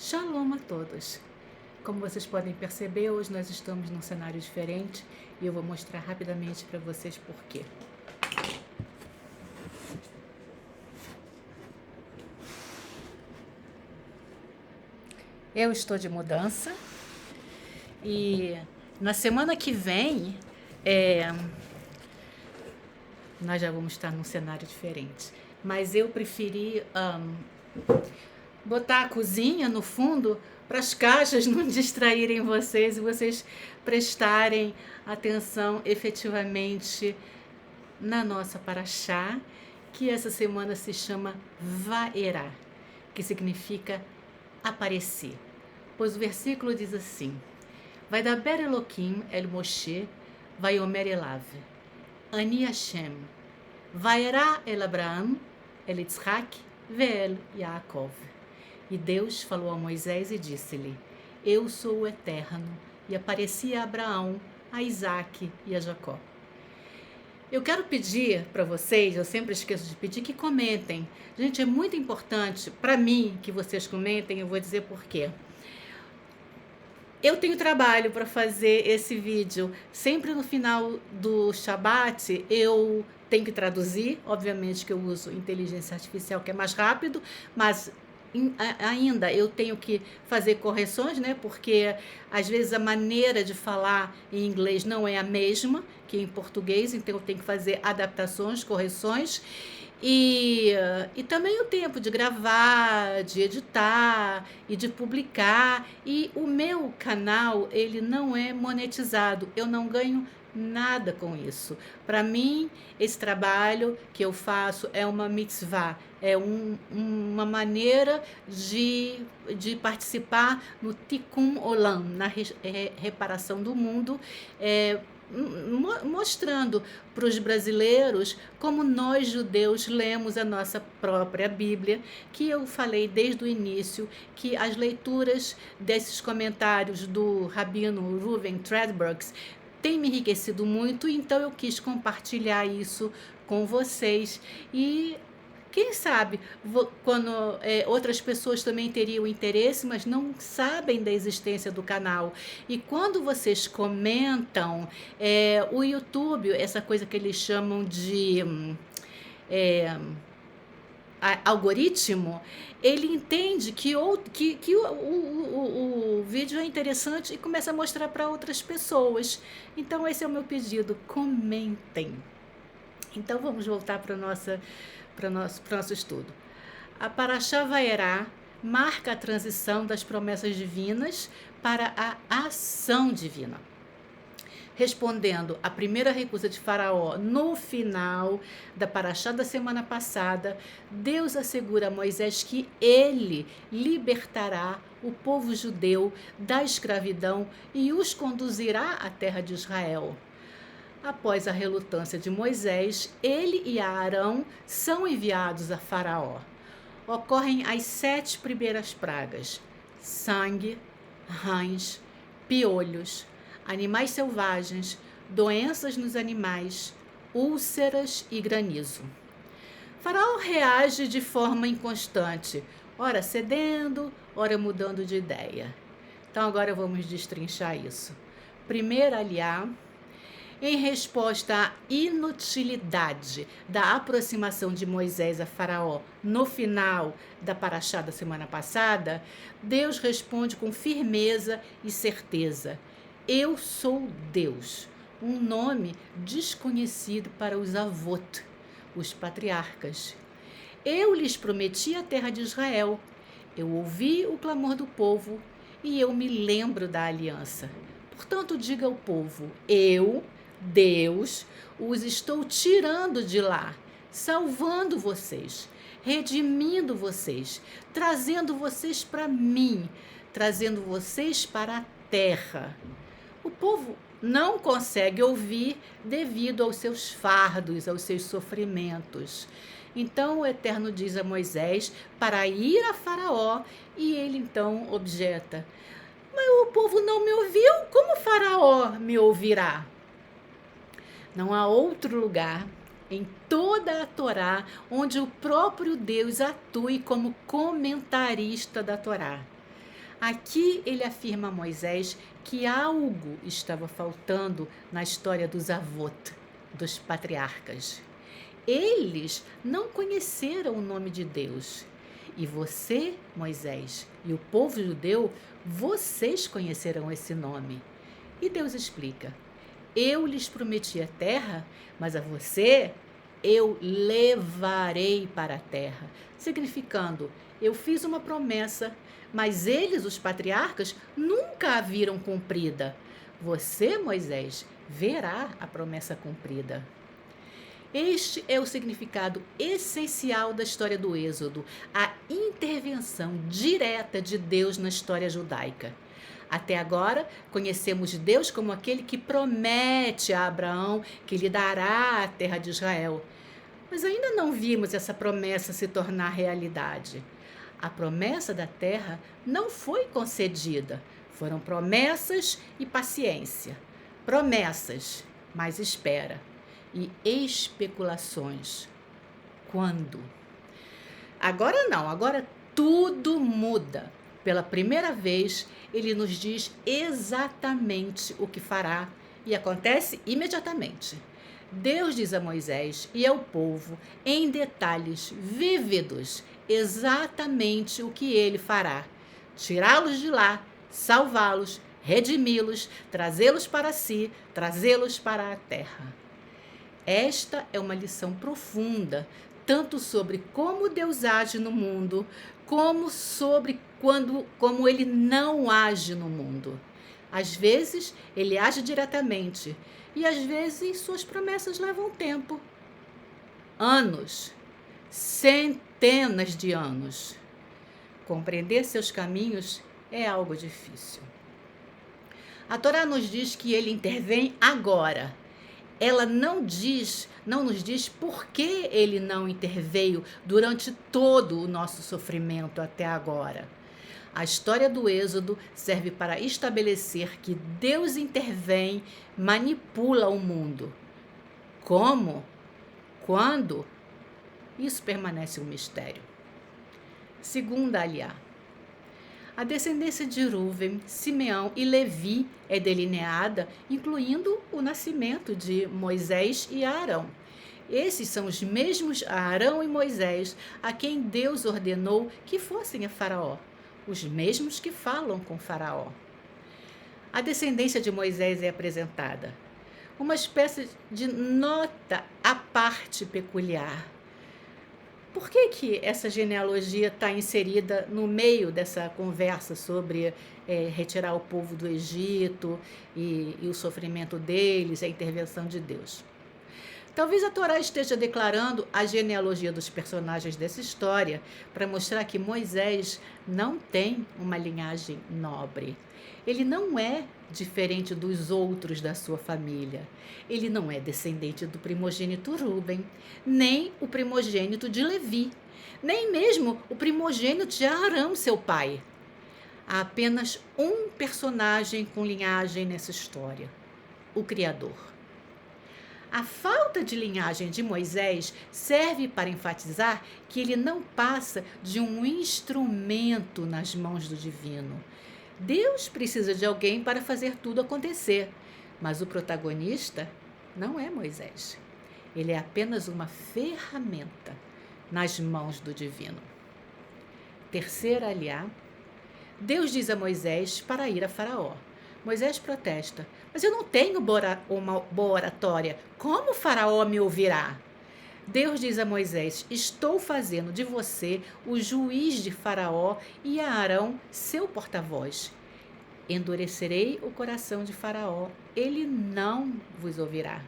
Shalom a todos! Como vocês podem perceber, hoje nós estamos num cenário diferente e eu vou mostrar rapidamente para vocês por quê. Eu estou de mudança e na semana que vem nós já vamos estar num cenário diferente. Mas eu preferi botar a cozinha no fundo para as caixas não distraírem vocês e vocês prestarem atenção efetivamente na nossa paraxá, que essa semana se chama Vaerá, que significa aparecer. Pois o versículo diz assim: Vaidaber Eloquim el Moshe, Vaiomer elav, Ani Hashem, Vaerá el Abraham, el Yitzhak, Ve'el Yaakov. E Deus falou a Moisés e disse-lhe: Eu sou o Eterno, e apareci a Abraão, a Isaque e a Jacó. Eu quero pedir para vocês, eu sempre esqueço de pedir, que comentem. Gente, é muito importante para mim que vocês comentem, eu vou dizer por quê. Eu tenho trabalho para fazer esse vídeo. Sempre no final do Shabat eu tenho que traduzir. Obviamente que eu uso inteligência artificial, que é mais rápido, mas ainda eu tenho que fazer correções, né? Porque às vezes a maneira de falar em inglês não é a mesma que em português, então eu tenho que fazer adaptações, correções. E também o tempo de gravar, de editar e de publicar. E o meu canal, ele não é monetizado, eu não ganho nada com isso. Para mim, esse trabalho que eu faço é uma mitzvah, é uma maneira de participar no Tikkun Olam, na reparação do mundo, mostrando para os brasileiros como nós judeus lemos a nossa própria Bíblia, que eu falei desde o início que as leituras desses comentários do rabino Reuven Tredbergs tem me enriquecido muito, então eu quis compartilhar isso com vocês e quem sabe quando outras pessoas também teriam interesse, mas não sabem da existência do canal. E quando vocês comentam, o YouTube, essa coisa que eles chamam de algoritmo, ele entende que o vídeo é interessante e começa a mostrar para outras pessoas. Então esse é o meu pedido, comentem. Então vamos voltar para o nosso estudo. A Paraxá Vaerá marca a transição das promessas divinas para a ação divina. Respondendo à primeira recusa de Faraó no final da Paraxá da semana passada, Deus assegura a Moisés que ele libertará o povo judeu da escravidão e os conduzirá à terra de Israel. Após a relutância de Moisés, ele e Arão são enviados a Faraó. Ocorrem as 7 primeiras pragas: sangue, rãs, piolhos, animais selvagens, doenças nos animais, úlceras e granizo. Faraó reage de forma inconstante, ora cedendo, ora mudando de ideia. Então agora vamos destrinchar isso. Primeiro, aliar. Em resposta à inutilidade da aproximação de Moisés a Faraó no final da Paraxá da semana passada, Deus responde com firmeza e certeza: Eu sou Deus, um nome desconhecido para os avot, os patriarcas. Eu lhes prometi a terra de Israel, eu ouvi o clamor do povo e eu me lembro da aliança. Portanto, diga ao povo: eu, Deus, os estou tirando de lá, salvando vocês, redimindo vocês, trazendo vocês para mim, trazendo vocês para a terra. O povo não consegue ouvir devido aos seus fardos, aos seus sofrimentos. Então o Eterno diz a Moisés para ir a Faraó e ele então objeta: Mas o povo não me ouviu, como Faraó me ouvirá? Não há outro lugar em toda a Torá onde o próprio Deus atue como comentarista da Torá. Aqui ele afirma a Moisés que algo estava faltando na história dos avot, dos patriarcas. Eles não conheceram o nome de Deus. E você, Moisés, e o povo judeu, vocês conhecerão esse nome. E Deus explica: eu lhes prometi a terra, mas a você eu levarei para a terra. Significando, eu fiz uma promessa, mas eles, os patriarcas, nunca a viram cumprida. Você, Moisés, verá a promessa cumprida. Este é o significado essencial da história do Êxodo, a intervenção direta de Deus na história judaica. Até agora, conhecemos Deus como aquele que promete a Abraão que lhe dará a terra de Israel. Mas ainda não vimos essa promessa se tornar realidade. A promessa da terra não foi concedida. Foram promessas e paciência. Promessas, mas espera. E especulações. Quando? Agora não, agora tudo muda. Pela primeira vez, ele nos diz exatamente o que fará e acontece imediatamente. Deus diz a Moisés e ao povo, em detalhes vívidos, exatamente o que ele fará: tirá-los de lá, salvá-los, redimi-los, trazê-los para si, trazê-los para a terra. Esta é uma lição profunda, tanto sobre como Deus age no mundo, como sobre como ele não age no mundo. Às vezes, ele age diretamente, e às vezes suas promessas levam tempo. Anos, centenas de anos. Compreender seus caminhos é algo difícil. A Torá nos diz que ele intervém agora. Ela não nos diz por que ele não interveio durante todo o nosso sofrimento até agora. A história do Êxodo serve para estabelecer que Deus intervém, manipula o mundo. Como? Quando? Isso permanece um mistério. Segunda aliá. A descendência de Rúven, Simeão e Levi é delineada, incluindo o nascimento de Moisés e Arão. Esses são os mesmos Arão e Moisés a quem Deus ordenou que fossem a Faraó, os mesmos que falam com Faraó. A descendência de Moisés é apresentada, uma espécie de nota à parte peculiar. Por que essa genealogia está inserida no meio dessa conversa sobre retirar o povo do Egito e o sofrimento deles, a intervenção de Deus? Talvez a Torá esteja declarando a genealogia dos personagens dessa história para mostrar que Moisés não tem uma linhagem nobre. Ele não é diferente dos outros da sua família. Ele não é descendente do primogênito Rúben, nem o primogênito de Levi, nem mesmo o primogênito de Arão, seu pai. Há apenas um personagem com linhagem nessa história: o Criador. A falta de linhagem de Moisés serve para enfatizar que ele não passa de um instrumento nas mãos do divino. Deus precisa de alguém para fazer tudo acontecer, mas o protagonista não é Moisés. Ele é apenas uma ferramenta nas mãos do divino. Terceira aliá. Deus diz a Moisés para ir a Faraó. Moisés protesta: mas eu não tenho uma boa oratória. Como Faraó me ouvirá? Deus diz a Moisés: estou fazendo de você o juiz de Faraó e a Arão seu porta-voz. Endurecerei o coração de Faraó, ele não vos ouvirá.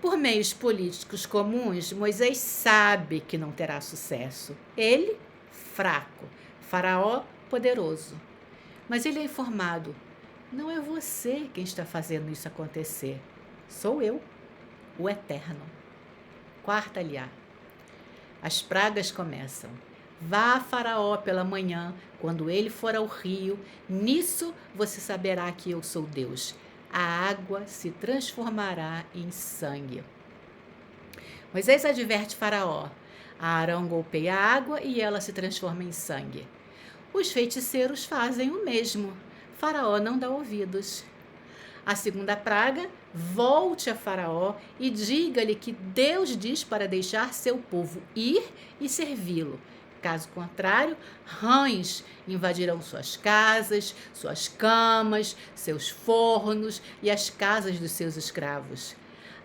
Por meios políticos comuns, Moisés sabe que não terá sucesso. Ele, fraco, Faraó, poderoso. Mas ele é informado: não é você quem está fazendo isso acontecer. Sou eu, o Eterno. Quarta aliá. As pragas começam. Vá a Faraó pela manhã, quando ele for ao rio, nisso você saberá que eu sou Deus. A água se transformará em sangue. Moisés adverte Faraó. Arão golpeia a água e ela se transforma em sangue. Os feiticeiros fazem o mesmo. Faraó não dá ouvidos. A segunda praga: volte a Faraó e diga-lhe que Deus diz para deixar seu povo ir e servi-lo. Caso contrário, rãs invadirão suas casas, suas camas, seus fornos e as casas dos seus escravos.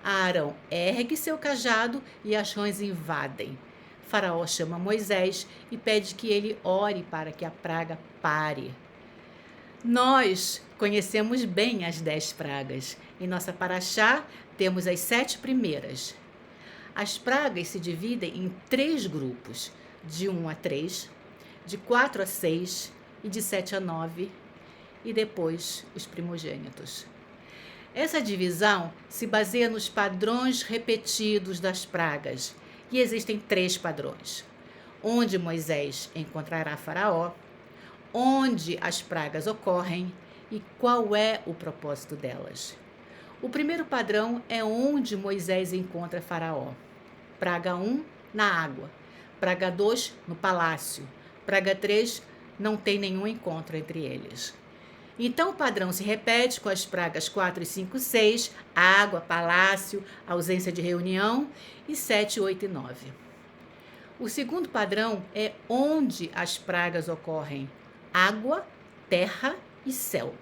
Arão ergue seu cajado e as rãs invadem. Faraó chama Moisés e pede que ele ore para que a praga pare. Nós conhecemos bem as 10 pragas. Em nossa paraxá, temos as 7 primeiras. As pragas se dividem em 3 grupos, de 1 a 3, de 4 a 6 e de 7 a 9, e depois os primogênitos. Essa divisão se baseia nos padrões repetidos das pragas, e existem 3 padrões: onde Moisés encontrará Faraó, onde as pragas ocorrem e qual é o propósito delas. O primeiro padrão é onde Moisés encontra Faraó. Praga 1, na água. Praga 2, no palácio. Praga 3, não tem nenhum encontro entre eles. Então o padrão se repete com as pragas 4, 5, 6, água, palácio, ausência de reunião, e 7, 8 e 9. O segundo padrão é onde as pragas ocorrem: água, terra e céu.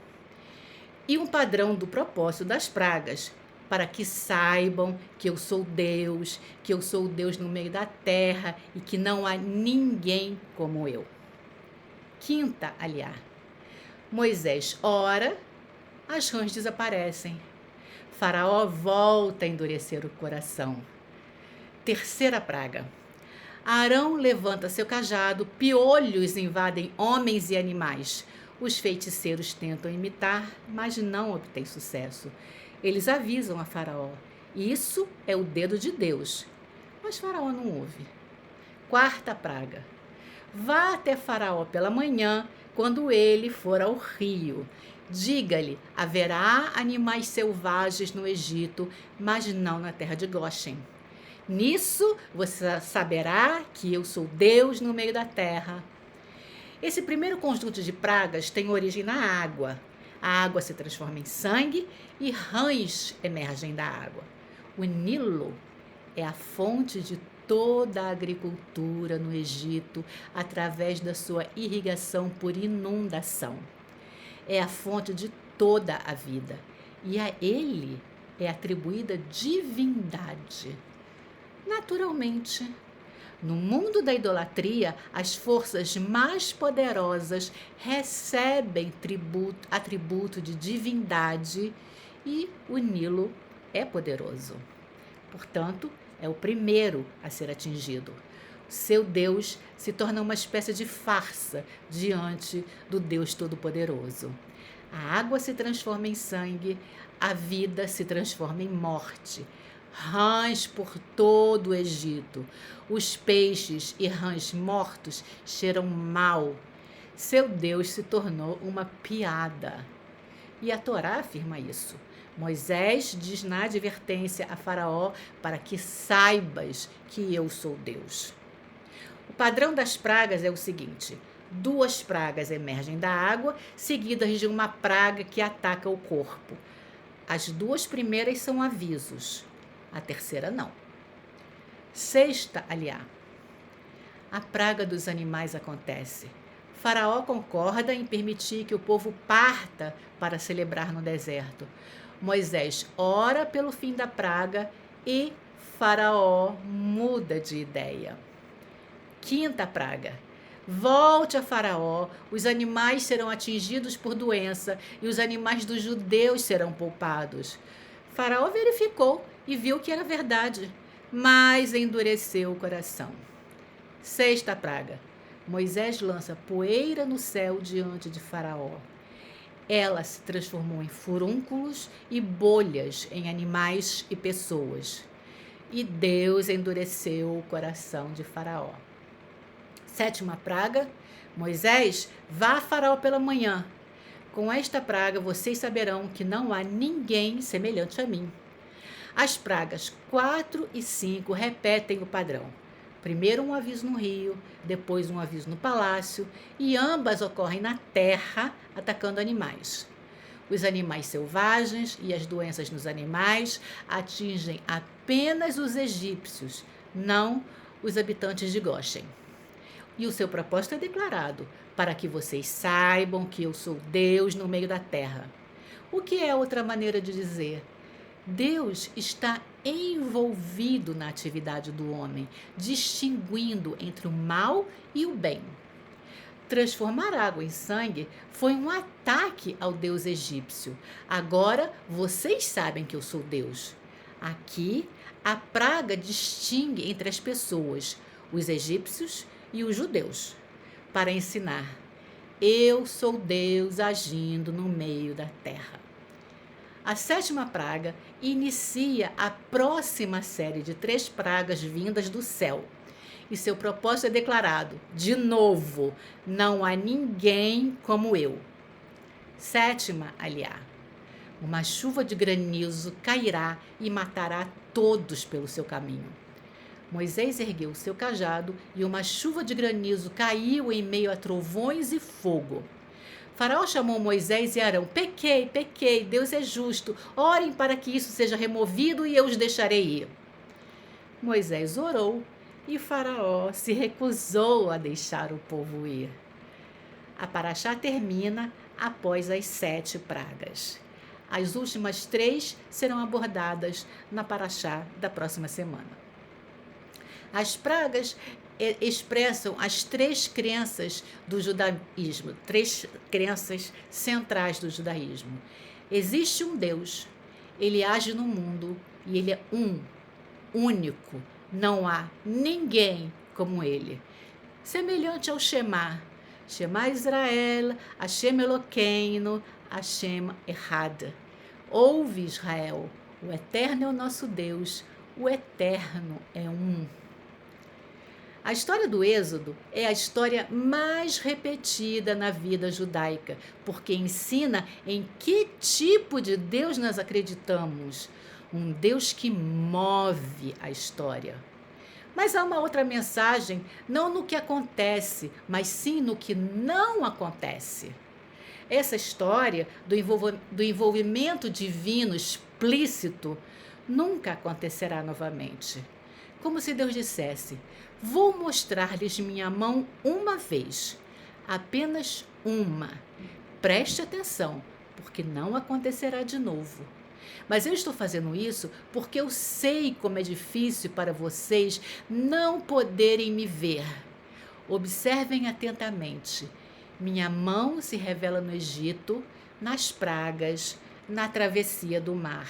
E um padrão do propósito das pragas: para que saibam que eu sou Deus, que eu sou Deus no meio da terra e que não há ninguém como eu. Quinta aliá: Moisés ora, as rãs desaparecem. Faraó volta a endurecer o coração. Terceira praga: Arão levanta seu cajado, piolhos invadem homens e animais. Os feiticeiros tentam imitar, mas não obtêm sucesso. Eles avisam a Faraó: isso é o dedo de Deus. Mas Faraó não ouve. Quarta praga: vá até Faraó pela manhã, quando ele for ao rio. Diga-lhe: haverá animais selvagens no Egito, mas não na terra de Góshen. Nisso você saberá que eu sou Deus no meio da terra. Esse primeiro conjunto de pragas tem origem na água. A água se transforma em sangue e rãs emergem da água. O Nilo é a fonte de toda a agricultura no Egito através da sua irrigação por inundação. É a fonte de toda a vida e a ele é atribuída divindade. Naturalmente, no mundo da idolatria, as forças mais poderosas recebem atributo de divindade e o Nilo é poderoso. Portanto, é o primeiro a ser atingido. Seu Deus se torna uma espécie de farsa diante do Deus Todo-Poderoso. A água se transforma em sangue, a vida se transforma em morte. Rãs por todo o Egito. Os peixes e rãs mortos cheiram mal. Seu Deus se tornou uma piada. E a Torá afirma isso. Moisés diz na advertência a Faraó: para que saibas que eu sou Deus. O padrão das pragas é o seguinte: 2 pragas emergem da água, seguidas de uma praga que ataca o corpo. As 2 primeiras são avisos. A terceira não. Sexta aliá: a praga dos animais acontece. Faraó concorda em permitir que o povo parta para celebrar no deserto. Moisés ora pelo fim da praga e Faraó muda de ideia. Quinta praga: volte a Faraó, os animais serão atingidos por doença e os animais dos judeus serão poupados. Faraó verificou e viu que era verdade, mas endureceu o coração. Sexta praga: Moisés lança poeira no céu diante de Faraó. Ela se transformou em furúnculos e bolhas em animais e pessoas. E Deus endureceu o coração de Faraó. Sétima praga: Moisés, vá a Faraó pela manhã. Com esta praga vocês saberão que não há ninguém semelhante a mim. As pragas 4 e 5 repetem o padrão. Primeiro um aviso no rio, depois um aviso no palácio, e ambas ocorrem na terra, atacando animais. Os animais selvagens e as doenças nos animais atingem apenas os egípcios, não os habitantes de Goshen. E o seu propósito é declarado, para que vocês saibam que eu sou Deus no meio da terra. O que é outra maneira de dizer? Deus está envolvido na atividade do homem, distinguindo entre o mal e o bem. Transformar água em sangue foi um ataque ao deus egípcio. Agora vocês sabem que eu sou Deus. Aqui, a praga distingue entre as pessoas, os egípcios e os judeus, para ensinar: eu sou Deus agindo no meio da terra. A 7ª praga inicia a próxima série de 3 pragas vindas do céu. E seu propósito é declarado, de novo: não há ninguém como eu. 7ª, aliá. Uma chuva de granizo cairá e matará todos pelo seu caminho. Moisés ergueu o seu cajado e uma chuva de granizo caiu em meio a trovões e fogo. Faraó chamou Moisés e Arão: pequei, Deus é justo, orem para que isso seja removido e eu os deixarei ir. Moisés orou e Faraó se recusou a deixar o povo ir. A paraxá termina após as 7 pragas. As últimas 3 serão abordadas na paraxá da próxima semana. As pragas expressam as 3 crenças do judaísmo, 3 crenças centrais do judaísmo. Existe um Deus, ele age no mundo e ele é único, não há ninguém como ele. Semelhante ao Shema Israel, Hashem Eloqueinu, Hashem Echad. Ouve, Israel, o Eterno é o nosso Deus, o Eterno é um. A história do Êxodo é a história mais repetida na vida judaica, porque ensina em que tipo de Deus nós acreditamos. Um Deus que move a história. Mas há uma outra mensagem, não no que acontece, mas sim no que não acontece. Essa história do envolvimento divino explícito nunca acontecerá novamente. Como se Deus dissesse: vou mostrar-lhes minha mão uma vez, apenas uma. Preste atenção, porque não acontecerá de novo. Mas eu estou fazendo isso porque eu sei como é difícil para vocês não poderem me ver. Observem atentamente. Minha mão se revela no Egito, nas pragas, na travessia do mar.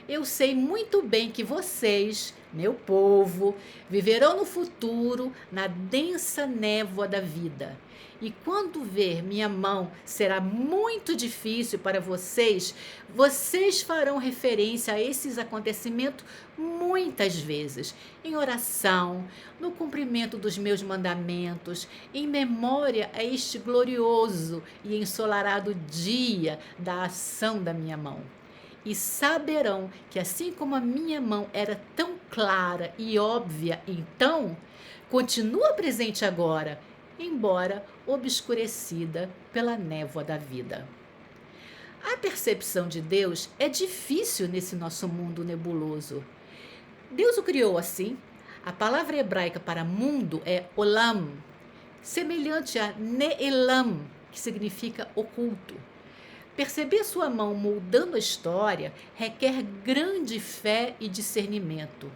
Eu sei muito bem que vocês, meu povo, viverão no futuro na densa névoa da vida. E quando ver minha mão, será muito difícil para vocês. Vocês farão referência a esses acontecimentos muitas vezes, em oração, no cumprimento dos meus mandamentos, em memória a este glorioso e ensolarado dia da ação da minha mão. E saberão que assim como a minha mão era tão clara e óbvia então, continua presente agora, embora obscurecida pela névoa da vida. A percepção de Deus é difícil nesse nosso mundo nebuloso. Deus o criou assim. A palavra hebraica para mundo é olam, semelhante a ne'elam, que significa oculto. Perceber sua mão moldando a história requer grande fé e discernimento.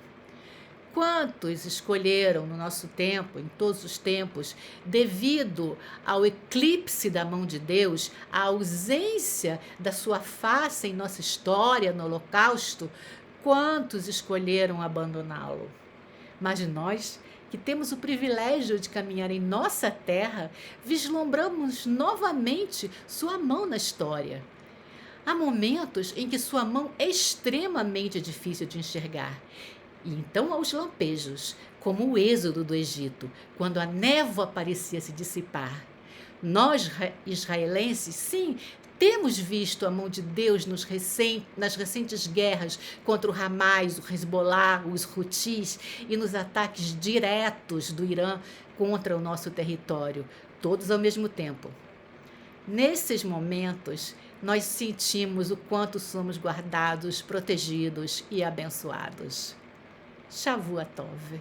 Quantos escolheram no nosso tempo, em todos os tempos, devido ao eclipse da mão de Deus, à ausência da sua face em nossa história no Holocausto, quantos escolheram abandoná-lo? Mas nós, que temos o privilégio de caminhar em nossa terra, vislumbramos novamente sua mão na história. Há momentos em que sua mão é extremamente difícil de enxergar. E então há os lampejos, como o êxodo do Egito, quando a névoa parecia se dissipar. Nós, israelenses, sim, temos visto a mão de Deus nas recentes guerras contra o Hamas, o Hezbollah, os Houthis e nos ataques diretos do Irã contra o nosso território, todos ao mesmo tempo. Nesses momentos, nós sentimos o quanto somos guardados, protegidos e abençoados. Shavua Tov.